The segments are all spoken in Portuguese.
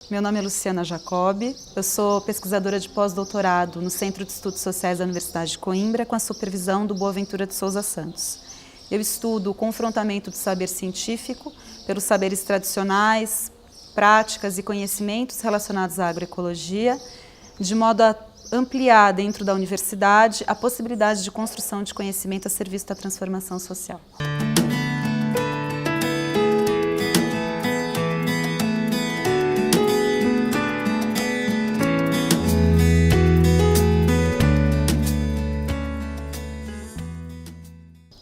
Meu nome é Luciana Jacobi, eu sou pesquisadora de pós-doutorado no Centro de Estudos Sociais da Universidade de Coimbra, com a supervisão do Boaventura de Souza Santos. Eu estudo o confrontamento do saber científico pelos saberes tradicionais, práticas e conhecimentos relacionados à agroecologia, de modo a ampliar dentro da universidade a possibilidade de construção de conhecimento a serviço da transformação social.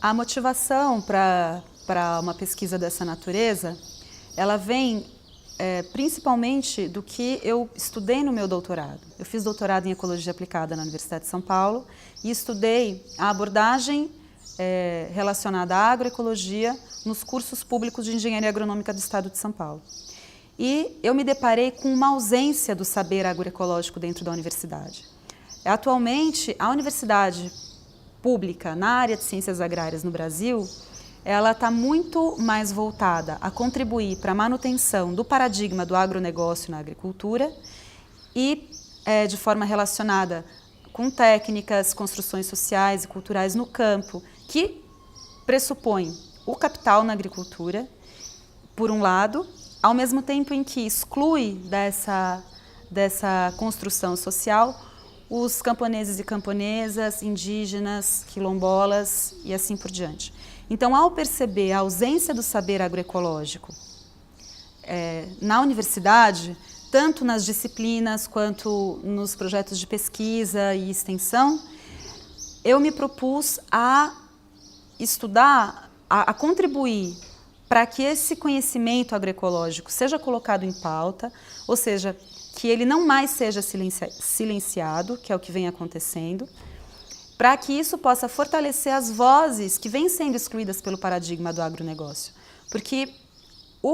A motivação para uma pesquisa dessa natureza, ela vem principalmente do que eu estudei no meu doutorado. Eu fiz doutorado em Ecologia Aplicada na Universidade de São Paulo e estudei a abordagem relacionada à agroecologia nos cursos públicos de Engenharia Agronômica do Estado de São Paulo. E eu me deparei com uma ausência do saber agroecológico dentro da universidade. Atualmente, a universidade pública na área de ciências agrárias no Brasil, ela está muito mais voltada a contribuir para a manutenção do paradigma do agronegócio na agricultura e de forma relacionada com técnicas, construções sociais e culturais no campo, que pressupõem o capital na agricultura, por um lado, ao mesmo tempo em que exclui dessa construção social os camponeses e camponesas, indígenas, quilombolas e assim por diante. Então, ao perceber a ausência do saber agroecológico na universidade, tanto nas disciplinas quanto nos projetos de pesquisa e extensão, eu me propus a estudar, a contribuir para que esse conhecimento agroecológico seja colocado em pauta, ou seja, que ele não mais seja silenciado, que é o que vem acontecendo, para que isso possa fortalecer as vozes que vêm sendo excluídas pelo paradigma do agronegócio. Porque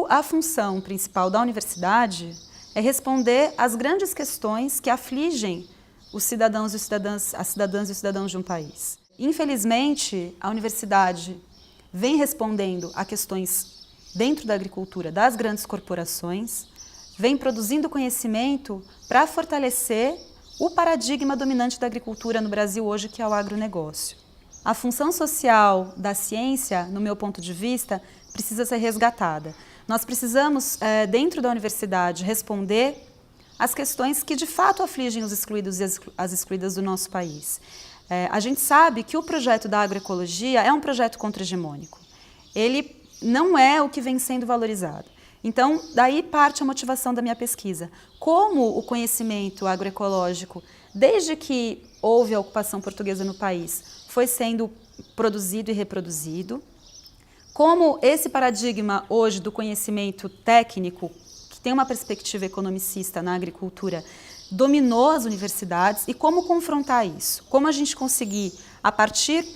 a função principal da universidade é responder às grandes questões que afligem os cidadãos e as cidadãs e os cidadãos de um país. Infelizmente, a universidade vem respondendo a questões dentro da agricultura das grandes corporações, vem produzindo conhecimento para fortalecer o paradigma dominante da agricultura no Brasil hoje, que é o agronegócio. A função social da ciência, no meu ponto de vista, precisa ser resgatada. Nós precisamos, dentro da universidade, responder às questões que de fato afligem os excluídos e as excluídas do nosso país. A gente sabe que o projeto da agroecologia é um projeto contra-hegemônico. Ele não é o que vem sendo valorizado. Então, daí parte a motivação da minha pesquisa. Como o conhecimento agroecológico, desde que houve a ocupação portuguesa no país, foi sendo produzido e reproduzido, como esse paradigma hoje do conhecimento técnico, que tem uma perspectiva economicista na agricultura, dominou as universidades e como confrontar isso, como a gente conseguir, a partir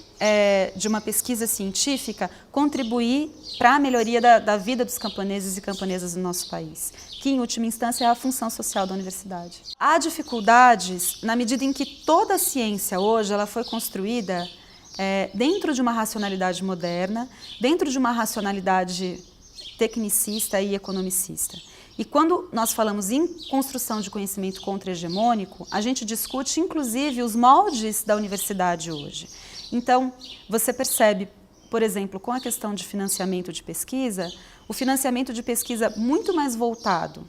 de uma pesquisa científica, contribuir para a melhoria da vida dos camponeses e camponesas do nosso país, que em última instância é a função social da universidade. Há dificuldades na medida em que toda a ciência hoje ela foi construída dentro de uma racionalidade moderna, dentro de uma racionalidade tecnicista e economicista. E quando nós falamos em construção de conhecimento contra-hegemônico, a gente discute inclusive os moldes da universidade hoje. Então, você percebe, por exemplo, com a questão de financiamento de pesquisa, o financiamento de pesquisa muito mais voltado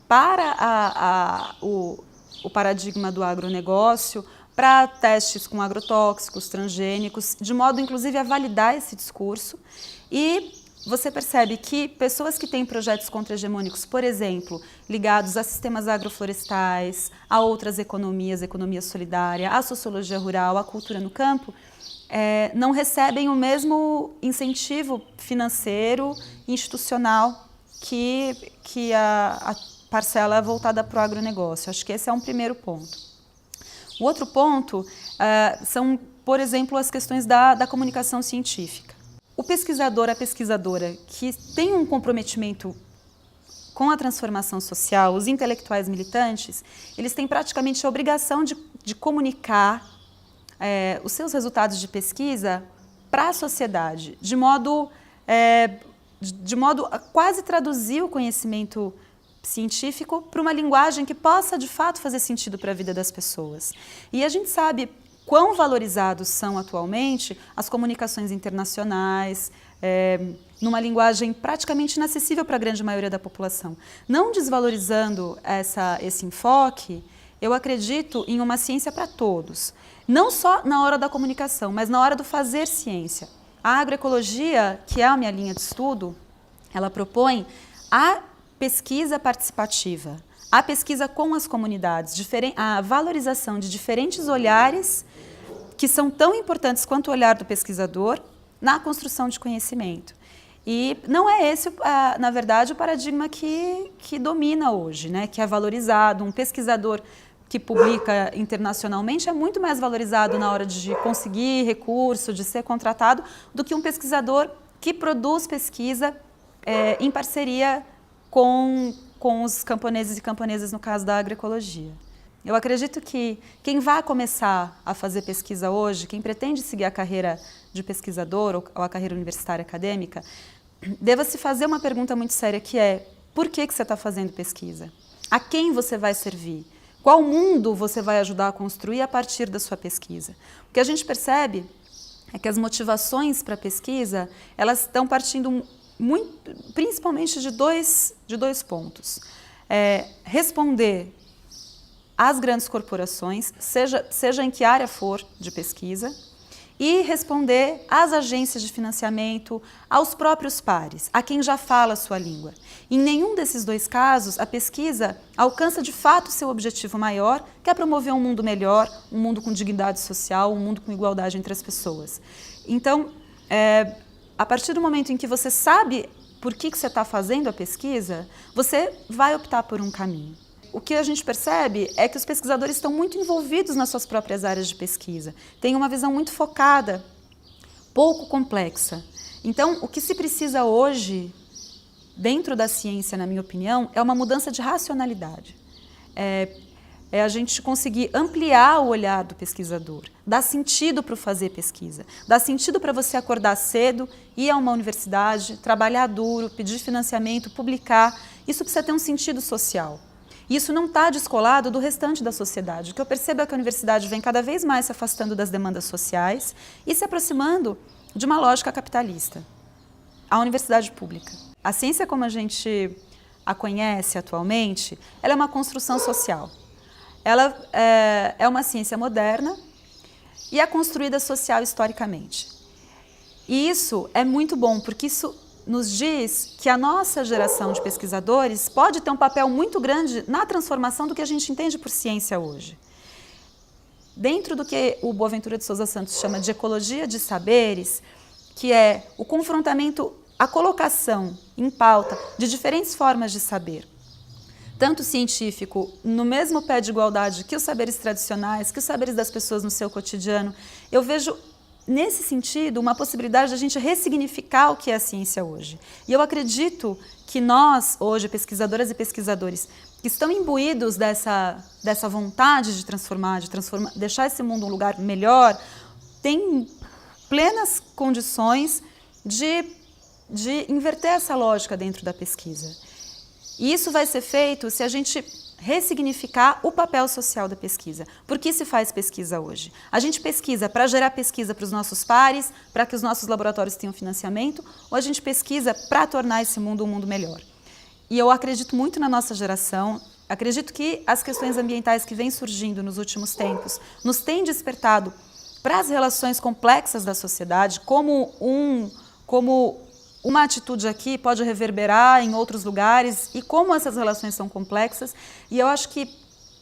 para o paradigma do agronegócio, para testes com agrotóxicos, transgênicos, de modo inclusive a validar esse discurso. E você percebe que pessoas que têm projetos contra-hegemônicos, por exemplo, ligados a sistemas agroflorestais, a outras economias, economia solidária, a sociologia rural, a cultura no campo, não recebem o mesmo incentivo financeiro e institucional que a parcela voltada para o agronegócio. Acho que esse é um primeiro ponto. O outro ponto são, por exemplo, as questões da comunicação científica. O pesquisador, a pesquisadora que tem um comprometimento com a transformação social, os intelectuais militantes, eles têm praticamente a obrigação de comunicar os seus resultados de pesquisa para a sociedade, de modo a quase traduzir o conhecimento científico para uma linguagem que possa, de fato, fazer sentido para a vida das pessoas. E a gente sabe quão valorizados são atualmente as comunicações internacionais, numa linguagem praticamente inacessível para a grande maioria da população. Não desvalorizando esse enfoque, eu acredito em uma ciência para todos. Não só na hora da comunicação, mas na hora do fazer ciência. A agroecologia, que é a minha linha de estudo, ela propõe a pesquisa participativa, a pesquisa com as comunidades, a valorização de diferentes olhares que são tão importantes quanto o olhar do pesquisador na construção de conhecimento. E não é esse, na verdade, o paradigma que domina hoje, né? Que é valorizado. Um pesquisador que publica internacionalmente é muito mais valorizado na hora de conseguir recurso, de ser contratado, do que um pesquisador que produz pesquisa em parceria com os camponeses e camponesas, no caso da agroecologia. Eu acredito que quem vai começar a fazer pesquisa hoje, quem pretende seguir a carreira de pesquisador ou a carreira universitária acadêmica, deva se fazer uma pergunta muito séria, que é: por que você está fazendo pesquisa? A quem você vai servir? Qual mundo você vai ajudar a construir a partir da sua pesquisa? O que a gente percebe é que as motivações para a pesquisa, elas estão partindo principalmente de dois pontos. Responder às grandes corporações, seja em que área for de pesquisa, e responder às agências de financiamento, aos próprios pares, a quem já fala a sua língua. Em nenhum desses dois casos, a pesquisa alcança de fato seu objetivo maior, que é promover um mundo melhor, um mundo com dignidade social, um mundo com igualdade entre as pessoas. Então, a partir do momento em que você sabe por que você está fazendo a pesquisa, você vai optar por um caminho. O que a gente percebe é que os pesquisadores estão muito envolvidos nas suas próprias áreas de pesquisa, têm uma visão muito focada, pouco complexa. Então, o que se precisa hoje, dentro da ciência, na minha opinião, é uma mudança de racionalidade. É a gente conseguir ampliar o olhar do pesquisador, dar sentido para o fazer pesquisa, dar sentido para você acordar cedo, ir a uma universidade, trabalhar duro, pedir financiamento, publicar. Isso precisa ter um sentido social. Isso não está descolado do restante da sociedade. O que eu percebo é que a universidade vem cada vez mais se afastando das demandas sociais e se aproximando de uma lógica capitalista. A universidade pública. A ciência, como a gente a conhece atualmente, ela é uma construção social. Ela é uma ciência moderna e é construída social historicamente. E isso é muito bom, porque isso nos diz que a nossa geração de pesquisadores pode ter um papel muito grande na transformação do que a gente entende por ciência hoje. Dentro do que o Boaventura de Souza Santos chama de ecologia de saberes, que é o confrontamento, a colocação em pauta de diferentes formas de saber, tanto científico, no mesmo pé de igualdade que os saberes tradicionais, que os saberes das pessoas no seu cotidiano, eu vejo nesse sentido, uma possibilidade de a gente ressignificar o que é a ciência hoje. E eu acredito que nós, hoje, pesquisadoras e pesquisadores, que estão imbuídos dessa vontade de transformar, deixar esse mundo um lugar melhor, têm plenas condições de inverter essa lógica dentro da pesquisa. E isso vai ser feito se a gente ressignificar o papel social da pesquisa. Por que se faz pesquisa hoje? A gente pesquisa para gerar pesquisa para os nossos pares, para que os nossos laboratórios tenham financiamento, ou a gente pesquisa para tornar esse mundo um mundo melhor? E eu acredito muito na nossa geração, acredito que as questões ambientais que vêm surgindo nos últimos tempos nos têm despertado para as relações complexas da sociedade, como uma atitude aqui pode reverberar em outros lugares e como essas relações são complexas. E eu acho que,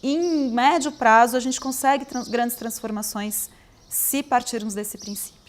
em médio prazo, a gente consegue grandes transformações se partirmos desse princípio.